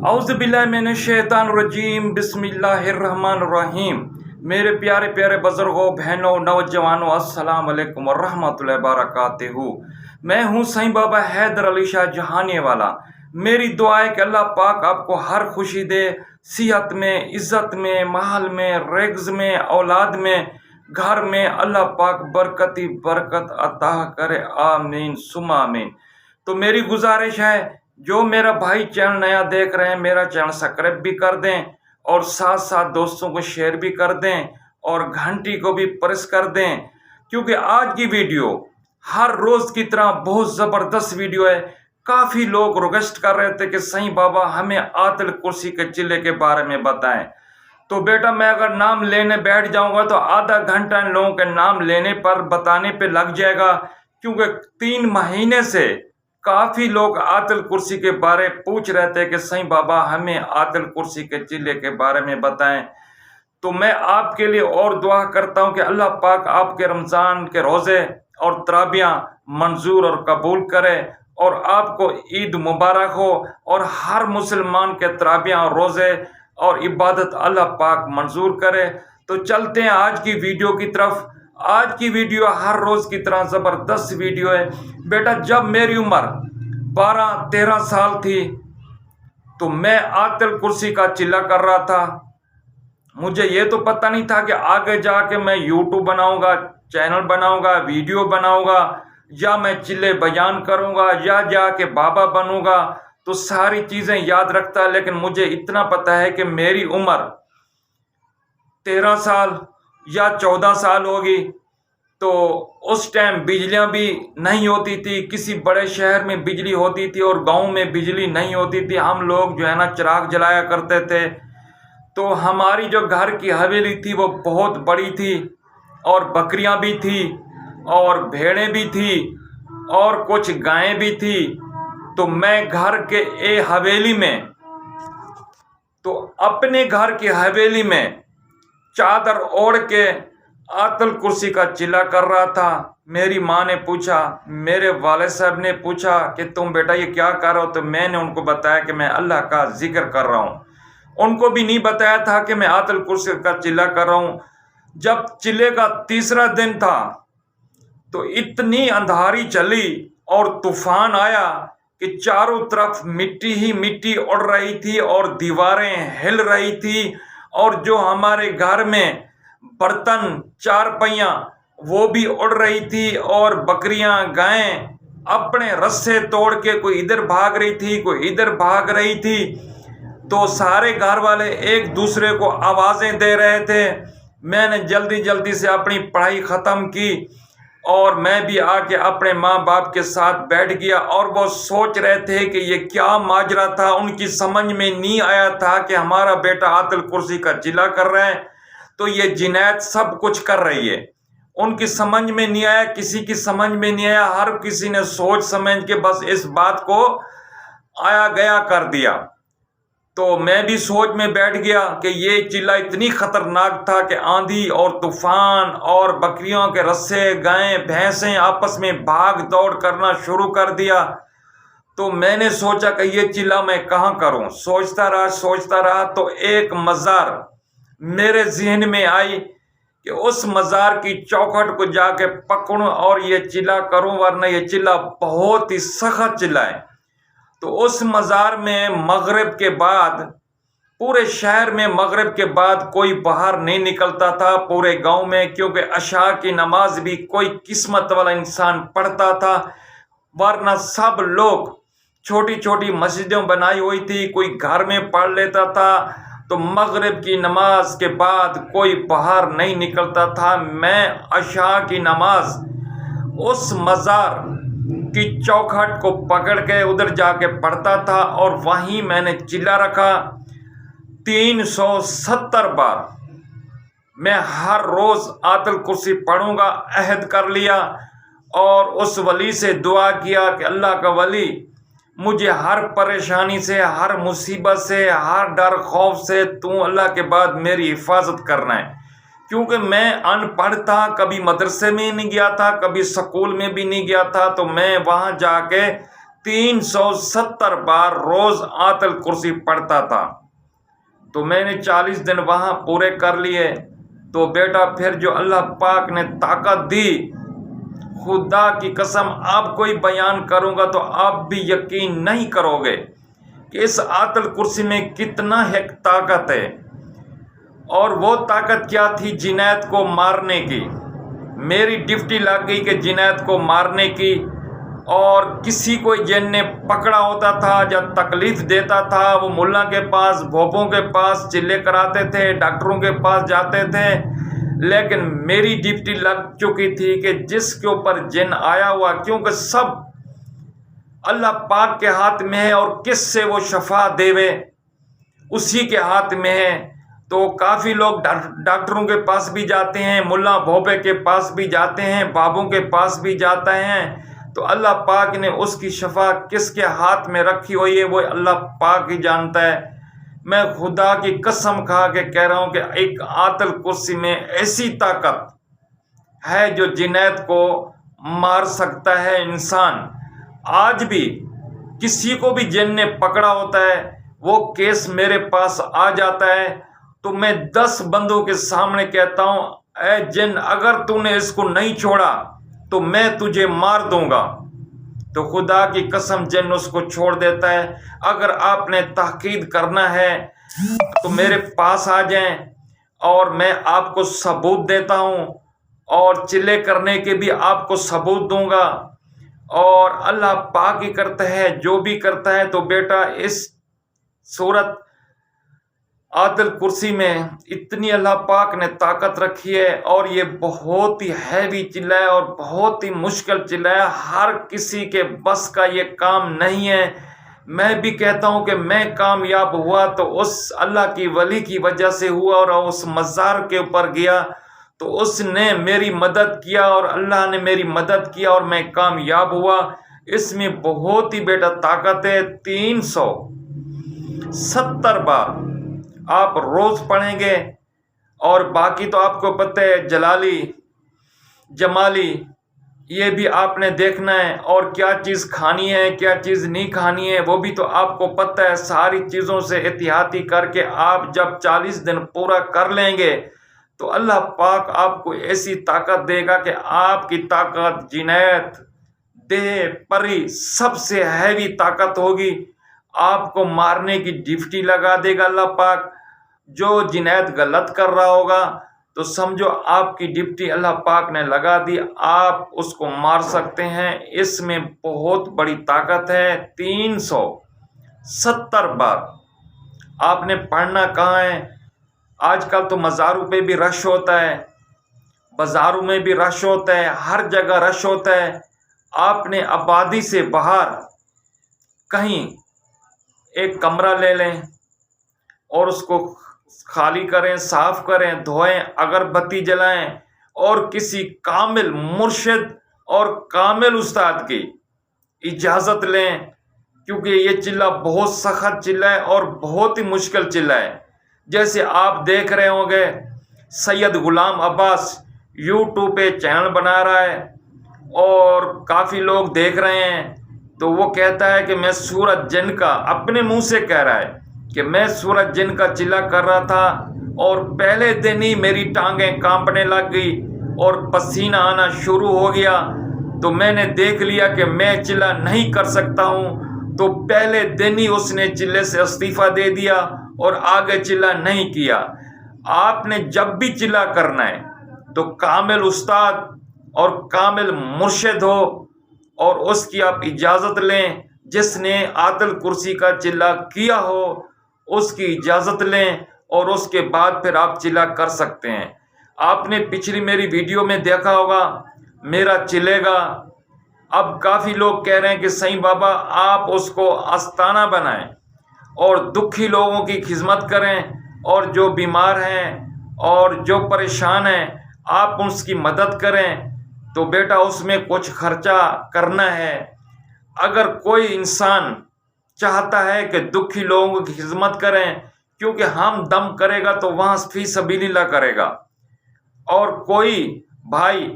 اعوذ باللہ من الشیطان الرجیم بسم اللہ الرحمن الرحیم۔ میرے پیارے پیارے بزرگوں، بہنوں، نوجوانوں، السلام علیکم ورحمۃ اللہ وبرکاتہ۔ میں ہوں سائیں بابا حیدر علی شاہ جہانی والا۔ میری دعا ہے کہ اللہ پاک آپ کو ہر خوشی دے، صحت میں، عزت میں، مال میں، رزق میں، اولاد میں، گھر میں اللہ پاک برکتی برکت عطا کرے، آمین ثم آمین۔ تو میری گزارش ہے، جو میرا بھائی چینل نیا دیکھ رہے ہیں، میرا چینل سبسکرائب بھی کر دیں اور ساتھ ساتھ دوستوں کو شیئر بھی کر دیں اور گھنٹی کو بھی پریس کر دیں، کیونکہ آج کی ویڈیو ہر روز کی طرح بہت زبردست ویڈیو ہے۔ کافی لوگ ریکویسٹ کر رہے تھے کہ سائیں بابا ہمیں آیت الکرسی کے چلے کے بارے میں بتائیں۔ تو بیٹا میں اگر نام لینے بیٹھ جاؤں گا تو آدھا گھنٹہ ان لوگوں کے نام لینے پر بتانے پہ لگ جائے گا، کیونکہ 3 مہینے سے کافی لوگ آیت الکرسی کے بارے پوچھ رہے تھے کہ سائیں بابا ہمیں آیت الکرسی کے چلے کے بارے میں بتائیں۔ تو میں آپ کے لیے اور دعا کرتا ہوں کہ اللہ پاک آپ کے رمضان کے روزے اور تراویح منظور اور قبول کرے، اور آپ کو عید مبارک ہو، اور ہر مسلمان کے تراویح اور روزے اور عبادت اللہ پاک منظور کرے۔ تو چلتے ہیں آج کی ویڈیو کی طرف۔ آج کی ویڈیو ہر روز کی طرح زبردست ویڈیو ہے۔ بیٹا جب میری عمر 12-13 سال تھی تو میں آیت الکرسی کا چلہ کر رہا تھا۔ مجھے یہ تو پتہ نہیں تھا کہ آگے جا کے میں یوٹیوب بناؤں گا، چینل بناؤں گا، ویڈیو بناؤں گا، یا میں چلے بیان کروں گا، یا جا کے بابا بنوں گا۔ تو ساری چیزیں یاد رکھتا، لیکن مجھے اتنا پتہ ہے کہ میری عمر 13 سال یا 14 سال ہوگی، تو اس ٹائم بجلیاں بھی نہیں ہوتی تھی۔ کسی بڑے شہر میں بجلی ہوتی تھی اور گاؤں میں بجلی نہیں ہوتی تھی۔ ہم لوگ جو ہے نا چراغ جلایا کرتے تھے۔ تو ہماری جو گھر کی حویلی تھی وہ بہت بڑی تھی، اور بکریاں بھی تھی، اور بھیڑیں بھی تھی، اور کچھ گائیں بھی تھی۔ تو میں گھر کے حویلی میں، تو اپنے گھر کی حویلی میں چادر اوڑھ کے آیت الکرسی کا چلہ کر رہا تھا۔ میری ماں نے پوچھا، میرے والد صاحب نے پوچھا کہ تم بیٹا یہ کیا کر رہے ہو؟ تو میں نے ان کو بتایا کہ میں اللہ کا ذکر کر رہا ہوں۔ ان کو بھی نہیں بتایا تھا کہ میں آیت الکرسی کا چلہ کر رہا ہوں۔ جب چلے کا تیسرا دن تھا تو اتنی اندھاری چلی اور طوفان آیا کہ چاروں طرف مٹی ہی مٹی اڑ رہی تھی، اور دیواریں ہل رہی تھی، اور جو ہمارے گھر میں برتن چارپائیاں وہ بھی اڑ رہی تھی، اور بکریاں گائیں اپنے رسے توڑ کے کوئی ادھر بھاگ رہی تھی، کوئی ادھر بھاگ رہی تھی۔ تو سارے گھر والے ایک دوسرے کو آوازیں دے رہے تھے۔ میں نے جلدی جلدی سے اپنی پڑھائی ختم کی، اور میں بھی آ کے اپنے ماں باپ کے ساتھ بیٹھ گیا، اور وہ سوچ رہے تھے کہ یہ کیا ماجرا تھا۔ ان کی سمجھ میں نہیں آیا تھا کہ ہمارا بیٹا آیت الکرسی کا چلہ کر رہا ہے تو یہ جنید سب کچھ کر رہی ہے۔ ان کی سمجھ میں نہیں آیا، کسی کی سمجھ میں نہیں آیا۔ ہر کسی نے سوچ سمجھ کے بس اس بات کو آیا گیا کر دیا۔ تو میں بھی سوچ میں بیٹھ گیا کہ یہ چلہ اتنی خطرناک تھا کہ آندھی اور طوفان اور بکریوں کے رسے، گائیں بھینسیں آپس میں بھاگ دوڑ کرنا شروع کر دیا۔ تو میں نے سوچا کہ یہ چلہ میں کہاں کروں۔ سوچتا رہا تو ایک مزار میرے ذہن میں آئی کہ اس مزار کی چوکھٹ کو جا کے پکڑوں اور یہ چلہ کروں، ورنہ یہ چلہ بہت ہی سخت چلہ ہے۔ تو اس مزار میں مغرب کے بعد، پورے شہر میں مغرب کے بعد کوئی باہر نہیں نکلتا تھا پورے گاؤں میں، کیونکہ عشاء کی نماز بھی کوئی قسمت والا انسان پڑھتا تھا، ورنہ سب لوگ چھوٹی چھوٹی مسجدیں بنائی ہوئی تھی، کوئی گھر میں پڑھ لیتا تھا۔ تو مغرب کی نماز کے بعد کوئی باہر نہیں نکلتا تھا۔ میں عشاء کی نماز اس مزار کی چوکھٹ کو پکڑ کے ادھر جا کے پڑھتا تھا، اور وہیں میں نے چلہ رکھا 370 بار۔ میں ہر روز آیت الکرسی پڑھوں گا، عہد کر لیا، اور اس ولی سے دعا کیا کہ اللہ کا ولی مجھے ہر پریشانی سے، ہر مصیبت سے، ہر ڈر خوف سے تو اللہ کے بعد میری حفاظت کرنا ہے، کیونکہ میں ان پڑھ تھا، کبھی مدرسے میں نہیں گیا تھا، کبھی سکول میں بھی نہیں گیا تھا۔ تو میں وہاں جا کے 370 بار روز آیت الکرسی پڑھتا تھا۔ تو میں نے 40 دن وہاں پورے کر لیے۔ تو بیٹا پھر جو اللہ پاک نے طاقت دی، خدا کی قسم آپ کوئی بیان کروں گا تو آپ بھی یقین نہیں کرو گے کہ اس آیت الکرسی میں کتنا ایک طاقت ہے۔ اور وہ طاقت کیا تھی؟ جنید کو مارنے کی۔ میری ڈیوٹی لگ گئی کہ جنید کو مارنے کی، اور کسی کو جن نے پکڑا ہوتا تھا یا تکلیف دیتا تھا وہ ملا کے پاس، بھوپوں کے پاس چلے کراتے تھے، ڈاکٹروں کے پاس جاتے تھے، لیکن میری ڈیوٹی لگ چکی تھی کہ جس کے اوپر جن آیا ہوا، کیونکہ سب اللہ پاک کے ہاتھ میں ہے اور کس سے وہ شفا دیوے اسی کے ہاتھ میں ہے۔ تو کافی لوگ ڈاکٹروں کے پاس بھی جاتے ہیں، ملا بھوپے کے پاس بھی جاتے ہیں، بابوں کے پاس بھی جاتے ہیں، تو اللہ پاک نے اس کی شفا کس کے ہاتھ میں رکھی ہوئی ہے وہ اللہ پاک ہی جانتا ہے۔ میں خدا کی قسم کھا کے کہہ رہا ہوں کہ ایک آیت الکرسی میں ایسی طاقت ہے جو جنید کو مار سکتا ہے انسان۔ آج بھی کسی کو بھی جن نے پکڑا ہوتا ہے، وہ کیس میرے پاس آ جاتا ہے تو میں 10 بندوں کے سامنے کہتا ہوں، اے جن اگر تو نے اس کو نہیں چھوڑا تو میں تجھے مار دوں گا۔ تو خدا کی قسم جن اس کو چھوڑ دیتا ہے۔ اگر آپ نے تحقیق کرنا ہے تو میرے پاس آ جائیں اور میں آپ کو ثبوت دیتا ہوں، اور چلے کرنے کے بھی آپ کو ثبوت دوں گا۔ اور اللہ پاک ہی کرتا ہے جو بھی کرتا ہے۔ تو بیٹا اس سورت آیت الکرسی میں اتنی اللہ پاک نے طاقت رکھی ہے، اور یہ بہت ہی ہیوی چلا ہے اور بہت ہی مشکل چلا ہے، ہر کسی کے بس کا یہ کام نہیں ہے۔ میں بھی کہتا ہوں کہ میں کامیاب ہوا تو اس اللہ کی ولی کی وجہ سے ہوا، اور اس مزار کے اوپر گیا تو اس نے میری مدد کیا اور اللہ نے میری مدد کیا اور میں کامیاب ہوا۔ اس میں بہت ہی بیٹا طاقت ہے۔ 370 بار آپ روز پڑھیں گے، اور باقی تو آپ کو پتہ ہے جلالی جمالی یہ بھی آپ نے دیکھنا ہے، اور کیا چیز کھانی ہے کیا چیز نہیں کھانی ہے وہ بھی تو آپ کو پتہ ہے۔ ساری چیزوں سے احتیاطی کر کے آپ جب 40 دن پورا کر لیں گے تو اللہ پاک آپ کو ایسی طاقت دے گا کہ آپ کی طاقت جنید دے پری سب سے ہیوی طاقت ہوگی۔ آپ کو مارنے کی ڈیوٹی لگا دے گا اللہ پاک۔ جو جنید غلط کر رہا ہوگا تو سمجھو آپ کی ڈیوٹی اللہ پاک نے لگا دی، آپ اس کو مار سکتے ہیں۔ اس میں بہت بڑی طاقت ہے۔ 370 بار آپ نے پڑھنا کہاں ہے؟ آج کل تو مزاروں پہ بھی رش ہوتا ہے، بازاروں میں بھی رش ہوتا ہے، ہر جگہ رش ہوتا ہے۔ آپ نے آبادی سے باہر کہیں ایک کمرہ لے لیں اور اس کو خالی کریں، صاف کریں، دھوئیں، اگربتی جلائیں، اور کسی کامل مرشد اور کامل استاد کی اجازت لیں، کیونکہ یہ چلہ بہت سخت چلہ ہے اور بہت ہی مشکل چلہ ہے۔ جیسے آپ دیکھ رہے ہوں گے سید غلام عباس یوٹیوب پہ چینل بنا رہا ہے اور کافی لوگ دیکھ رہے ہیں، تو وہ کہتا ہے کہ میں سورت جن کا، اپنے منہ سے کہہ رہا ہے کہ میں سورت جن کا چلہ کر رہا تھا، اور پہلے دن ہی میری ٹانگیں کانپنے لگ گئی اور پسینہ آنا شروع ہو گیا، تو میں نے دیکھ لیا کہ میں چلہ نہیں کر سکتا ہوں، تو پہلے دن ہی اس نے چلے سے استعفیٰ دے دیا اور آگے چلہ نہیں کیا۔ آپ نے جب بھی چلہ کرنا ہے تو کامل استاد اور کامل مرشد ہو، اور اس کی آپ اجازت لیں، جس نے آیت الکرسی کا چلہ کیا ہو اس کی اجازت لیں، اور اس کے بعد پھر آپ چلہ کر سکتے ہیں۔ آپ نے پچھلی میری ویڈیو میں دیکھا ہوگا میرا چلے گا۔ اب کافی لوگ کہہ رہے ہیں کہ صحیح بابا آپ اس کو آستانہ بنائیں اور دکھی لوگوں کی خدمت کریں، اور جو بیمار ہیں اور جو پریشان ہیں آپ اس کی مدد کریں۔ تو بیٹا اس میں کچھ خرچہ کرنا ہے۔ اگر کوئی انسان چاہتا ہے کہ دکھی لوگوں کی خدمت کریں، کیونکہ ہم دم کرے گا تو وہاں فی سبیل اللہ کرے گا، اور کوئی بھائی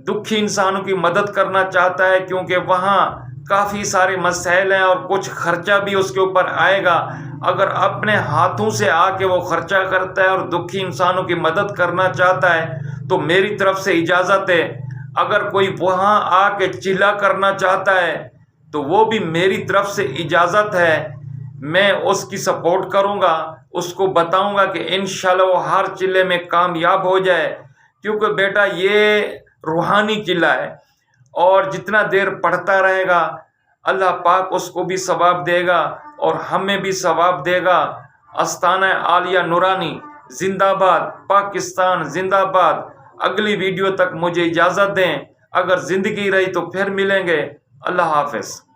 دکھی انسانوں کی مدد کرنا چاہتا ہے کیونکہ وہاں کافی سارے مسائل ہیں اور کچھ خرچہ بھی اس کے اوپر آئے گا۔ اگر اپنے ہاتھوں سے آ کے وہ خرچہ کرتا ہے اور دکھی انسانوں کی مدد کرنا چاہتا ہے تو میری طرف سے اجازت ہے۔ اگر کوئی وہاں آ کے چلا کرنا چاہتا ہے تو وہ بھی میری طرف سے اجازت ہے۔ میں اس کی سپورٹ کروں گا، اس کو بتاؤں گا کہ انشاءاللہ وہ ہر چلے میں کامیاب ہو جائے، کیونکہ بیٹا یہ روحانی چلہ ہے اور جتنا دیر پڑھتا رہے گا اللہ پاک اس کو بھی ثواب دے گا اور ہمیں بھی ثواب دے گا۔ آستانہ عالیہ نورانی زندہ باد، پاکستان زندہ باد۔ اگلی ویڈیو تک مجھے اجازت دیں، اگر زندگی رہی تو پھر ملیں گے۔ اللہ حافظ۔